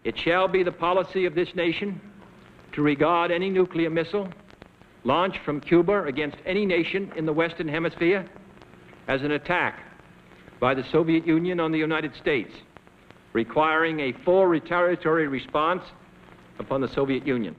It shall be the policy of this nation to regard any nuclear missile launched from Cuba against any nation in the Western Hemisphere as an attack by the Soviet Union on the United States, requiring a full retaliatory response upon the Soviet Union.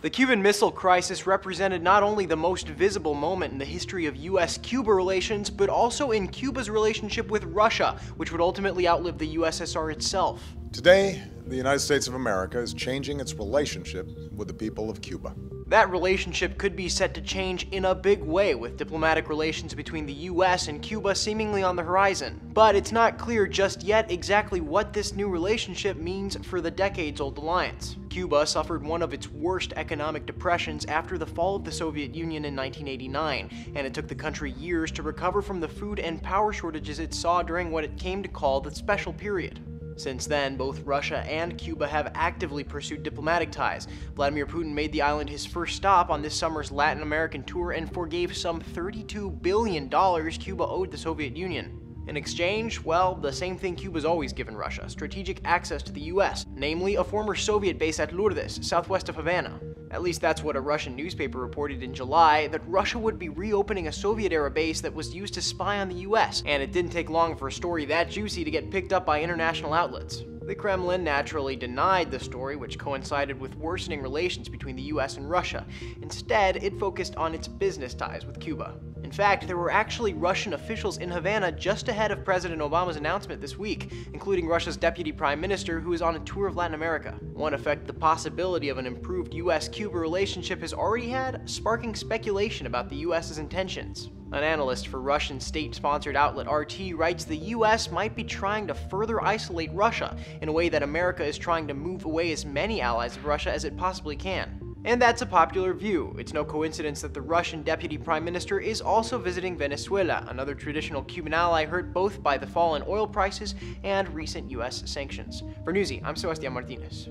The Cuban Missile Crisis represented not only the most visible moment in the history of U.S. Cuba relations, but also in Cuba's relationship with Russia, which would ultimately outlive the USSR itself. Today, the United States of America is changing its relationship with the people of Cuba. That relationship could be set to change in a big way, with diplomatic relations between the U.S. and Cuba seemingly on the horizon. But it's not clear just yet exactly what this new relationship means for the decades-old alliance. Cuba suffered one of its worst economic depressions after the fall of the Soviet Union in 1989, and it took the country years to recover from the food and power shortages it saw during what it came to call the Special Period. Since then, both Russia and Cuba have actively pursued diplomatic ties. Vladimir Putin made the island his first stop on this summer's Latin American tour and forgave some $32 billion Cuba owed the Soviet Union. In exchange, well, the same thing Cuba's always given Russia: strategic access to the US, namely a former Soviet base at Lourdes, southwest of Havana. At least that's what a Russian newspaper reported in July, that Russia would be reopening a Soviet-era base that was used to spy on the US, and it didn't take long for a story that juicy to get picked up by international outlets. The Kremlin naturally denied the story, which coincided with worsening relations between the US and Russia. Instead, it focused on its business ties with Cuba. In fact, there were actually Russian officials in Havana just ahead of President Obama's announcement this week, including Russia's deputy prime minister, who is on a tour of Latin America. One effect the possibility of an improved US-Cuba relationship has already had, sparking speculation about the US's intentions. An analyst for Russian state-sponsored outlet RT writes the US might be trying to further isolate Russia in a way that America is trying to move away as many allies of Russia as it possibly can. And that's a popular view. It's no coincidence that the Russian deputy prime minister is also visiting Venezuela, another traditional Cuban ally hurt both by the fall in oil prices and recent US sanctions. For Newsy, I'm Sebastián Martinez.